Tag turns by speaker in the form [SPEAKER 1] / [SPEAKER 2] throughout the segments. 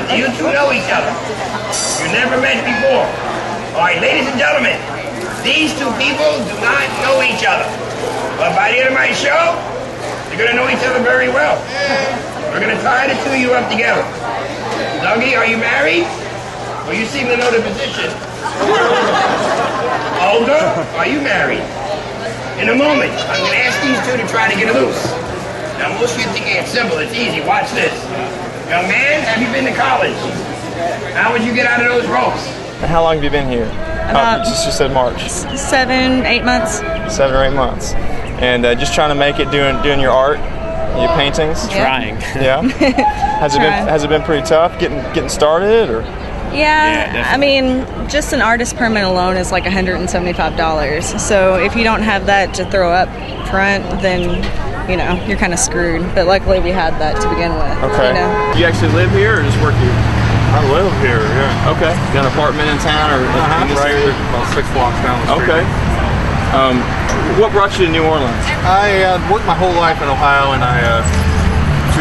[SPEAKER 1] you two know each other. You never met before. All right, ladies and gentlemen, these two people do not know each other. But by the end of my show, they're going to know each other very well. We're going to tie the two of you up together. Dougie, are you married? Well, you seem to know the position. Olga, are you married? In a moment, I'm going to ask these two to try to get loose. Now, most of you think it's simple. It's easy. Watch this. Young man, have you been to college? How would you get out of those ropes?
[SPEAKER 2] And how long have you been here?
[SPEAKER 3] About
[SPEAKER 2] you just said March.
[SPEAKER 3] 7, 8 months.
[SPEAKER 2] 7 or 8 months. And just trying to make it doing your art, your paintings.
[SPEAKER 3] Yeah.
[SPEAKER 4] Trying.
[SPEAKER 2] Yeah. Has it been pretty tough getting started, or?
[SPEAKER 3] Yeah, I mean, just an artist permit alone is like $175. So if you don't have that to throw up front, then you know you're kind of screwed. But luckily we had that to begin with.
[SPEAKER 2] Okay.
[SPEAKER 3] You know?
[SPEAKER 2] Do you actually live here or just work here?
[SPEAKER 5] I live here, yeah.
[SPEAKER 2] Okay. You got an apartment in town or in this
[SPEAKER 5] Right
[SPEAKER 2] area?
[SPEAKER 5] here, about 6 blocks down the street.
[SPEAKER 2] Okay. What brought you to New Orleans?
[SPEAKER 5] I worked my whole life in Ohio, and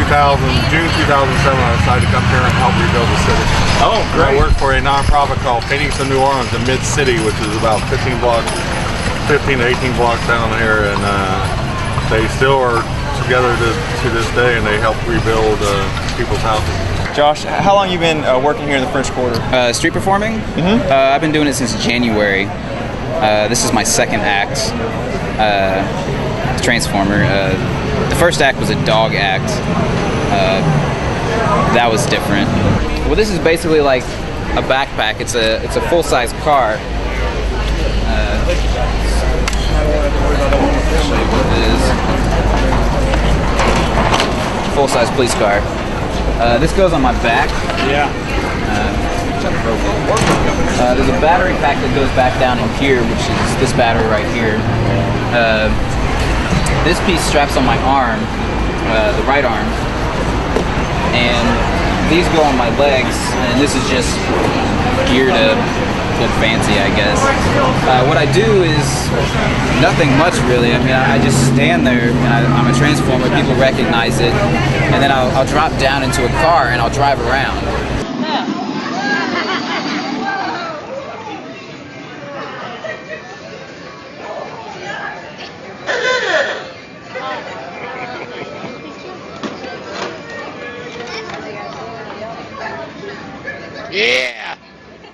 [SPEAKER 5] June 2007, I decided to come here and help rebuild the city.
[SPEAKER 2] Oh, great.
[SPEAKER 5] I work for a nonprofit called Paintings of New Orleans in Mid-City, which is about 15 to 18 blocks down here, and they still are together to this day, and they help rebuild people's houses.
[SPEAKER 2] Josh, how long have you been working here in the French Quarter?
[SPEAKER 4] Street performing? Mm-hmm. I've been doing it since January. This is my second act, Transformer. The first act was a dog act. That was different. Well, this is basically like a backpack. It's a full-size car. Full-size police car. This goes on my back.
[SPEAKER 2] Yeah.
[SPEAKER 4] There's a battery pack that goes back down in here, which is this battery right here. This piece straps on my arm, the right arm, and these go on my legs, and this is just gear to look fancy, I guess. What I do is nothing much really. I mean, I just stand there, and I'm a transformer, people recognize it, and then I'll drop down into a car and I'll drive around.
[SPEAKER 1] Yeah!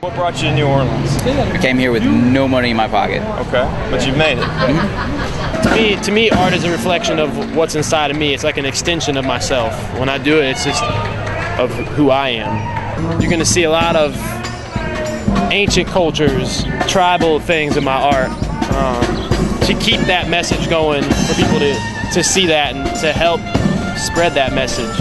[SPEAKER 2] What brought you to New Orleans?
[SPEAKER 4] I came here with no money in my pocket.
[SPEAKER 2] Okay, but you've made it.
[SPEAKER 4] Mm-hmm.
[SPEAKER 6] To me, art is a reflection of what's inside of me. It's like an extension of myself. When I do it, it's just of who I am. You're going to see a lot of ancient cultures, tribal things in my art. To keep that message going, for people to see that and to help spread that message.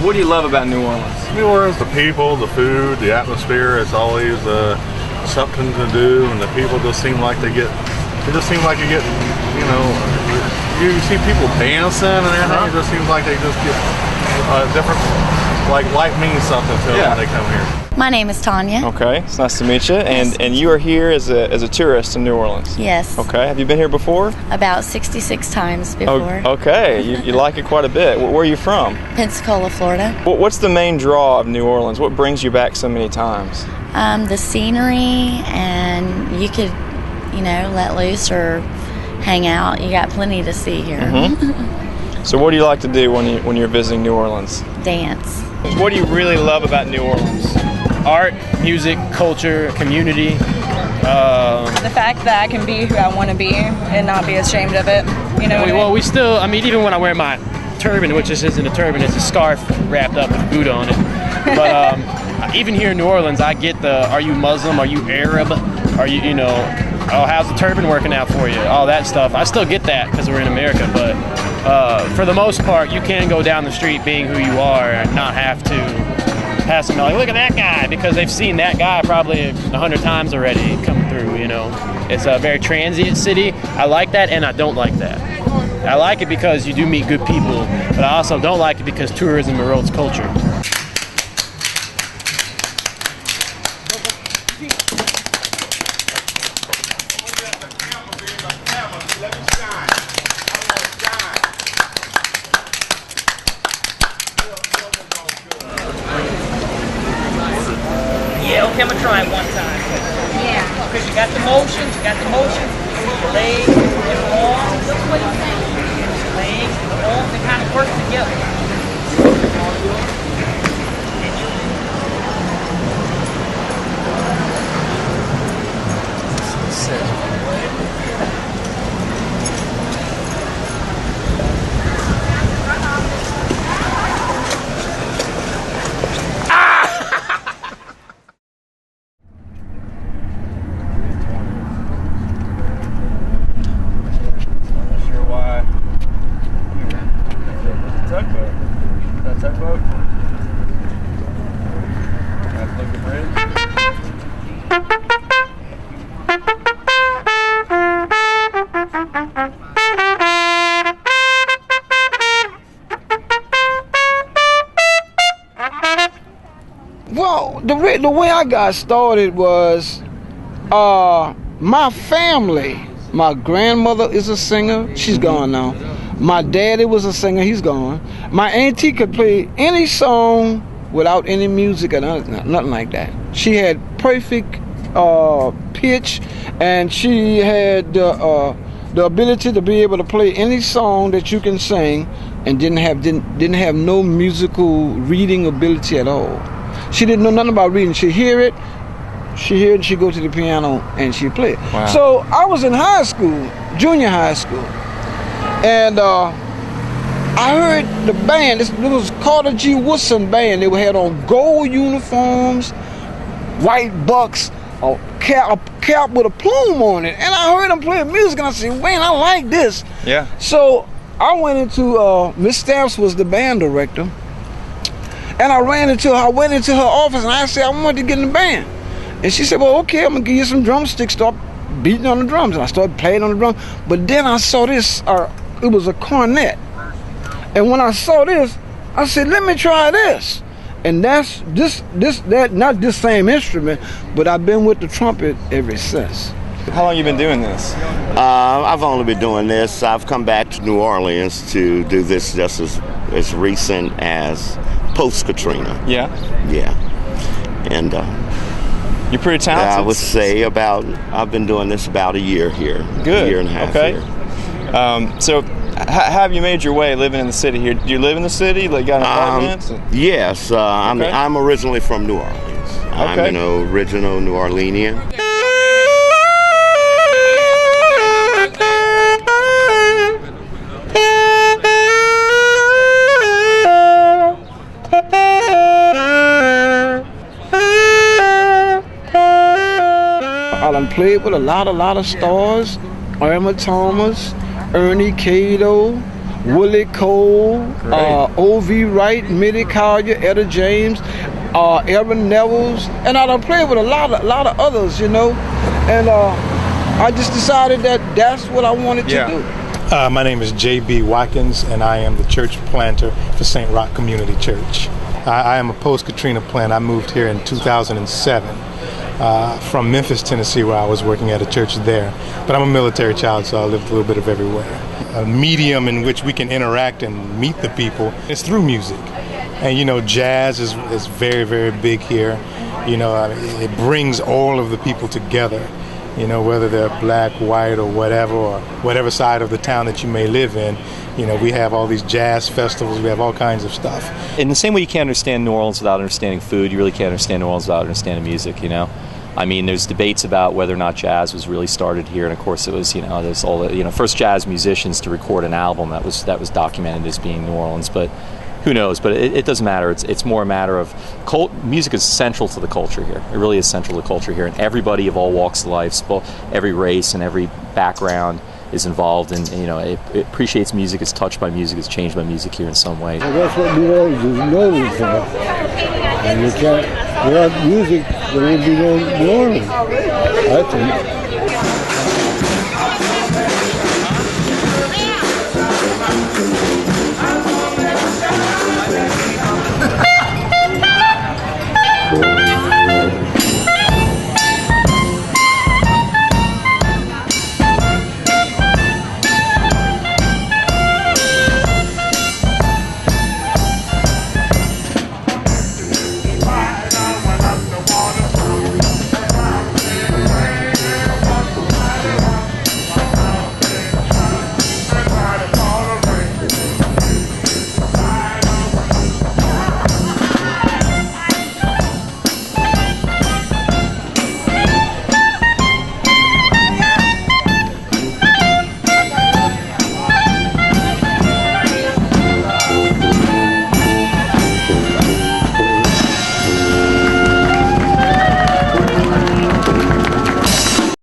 [SPEAKER 2] What do you love about New Orleans?
[SPEAKER 5] New Orleans, the people, the food, the atmosphere. It's always something to do, and the people just seem like you get, you know, you see people dancing and everything. It just seems like they just get different, like life means something to them when they come here.
[SPEAKER 7] My name is Tanya.
[SPEAKER 2] Okay, it's nice to meet you. And you are here as a tourist in New Orleans.
[SPEAKER 7] Yes.
[SPEAKER 2] Okay, have you been here before?
[SPEAKER 7] About 66 times before.
[SPEAKER 2] Oh, okay, you like it quite a bit. Where are you from?
[SPEAKER 7] Pensacola, Florida.
[SPEAKER 2] What's the main draw of New Orleans? What brings you back so many times?
[SPEAKER 7] The scenery, and you could, you know, let loose or hang out. You got plenty to see here.
[SPEAKER 2] Mm-hmm. So what do you like to do when you're visiting New Orleans?
[SPEAKER 7] Dance.
[SPEAKER 2] What do you really love about New Orleans?
[SPEAKER 6] Art, music, culture, community.
[SPEAKER 3] The fact that I can be who I want to be and not be ashamed of it. You know.
[SPEAKER 6] Well, we still. I mean, even when I wear my turban, which this isn't a turban, it's a scarf wrapped up with Buddha on it. But even here in New Orleans, I get the, are you Muslim? Are you Arab? Are you, you know, oh, how's the turban working out for you? All that stuff. I still get that because we're in America. But for the most part, you can go down the street being who you are and not have to pass them out, like, look at that guy, because they've seen that guy probably 100 times already come through, you know. It's a very transient city. I like that, and I don't like that. I like it because you do meet good people, but I also don't like it because tourism erodes culture.
[SPEAKER 8] Yeah, okay, I'm gonna try it one time. Yeah. Because you got the motions, your legs, your arms, your legs, your arms, they kind of work together.
[SPEAKER 9] Well, the way I got started was my family. My grandmother is a singer. She's gone now. My daddy was a singer. He's gone. My auntie could play any song without any music or nothing like that. She had perfect pitch, and she had the ability to be able to play any song that you can sing, and didn't have no musical reading ability at all. She didn't know nothing about reading. She'd hear it, she'd go to the piano, and she'd play it.
[SPEAKER 2] Wow.
[SPEAKER 9] So I was in high school, junior high school, and I heard the band. It was Carter G. Woodson Band. They had on gold uniforms, white bucks, a cap with a plume on it. And I heard them playing music, and I said, man, I like this.
[SPEAKER 2] Yeah.
[SPEAKER 9] So I went into, Miss Stamps was the band director, and I went into her office, and I said, I want to get in the band. And she said, well, okay, I'm going to give you some drumsticks, start beating on the drums. And I started playing on the drums. But then I saw this, it was a cornet. And when I saw this, I said, let me try this. And that's not this same instrument, but I've been with the trumpet ever since.
[SPEAKER 2] How long you been doing this?
[SPEAKER 10] I've only been doing this. I've come back to New Orleans to do this just as recent as post-Katrina.
[SPEAKER 2] Yeah?
[SPEAKER 10] Yeah. And
[SPEAKER 2] you're pretty talented.
[SPEAKER 10] I would say I've been doing this about a year here.
[SPEAKER 2] Good.
[SPEAKER 10] A year and a half here.
[SPEAKER 2] So have you made your way living in the city here? Do you live in the city? Like got apartments?
[SPEAKER 10] Yes. I'm originally from New Orleans. I'm an original New Orleanian.
[SPEAKER 9] I done played with a lot of stars, Irma Thomas, Ernie Cato, Willie Cole, O.V. Wright, Mitty Collier, Etta James, Aaron Nevels, and I done played with a lot of others, you know. And I just decided that that's what I wanted to do.
[SPEAKER 11] My name is J.B. Watkins, and I am the church planter for St. Roch Community Church. I am a post-Katrina plant. I moved here in 2007 from Memphis, Tennessee, where I was working at a church there. But I'm a military child, so I lived a little bit of everywhere. A medium in which we can interact and meet the people is through music. And, you know, jazz is very, very big here. You know, it brings all of the people together. You know, whether they're black, white, or whatever side of the town that you may live in, you know, we have all these jazz festivals, we have all kinds of stuff.
[SPEAKER 12] In the same way you can't understand New Orleans without understanding food, you really can't understand New Orleans without understanding music, you know? I mean, there's debates about whether or not jazz was really started here, and of course it was, you know, there's all the, you know, first jazz musicians to record an album that was documented as being New Orleans, but who knows? But it doesn't matter. It's more a matter of music is central to the culture here. It really is central to the culture here, and everybody of all walks of life, every race and every background, is involved and it appreciates music, is touched by music, is changed by music here in some way.
[SPEAKER 13] Well, that's what New Orleans is known for. And you can't, without music, there would be no New Orleans, I think.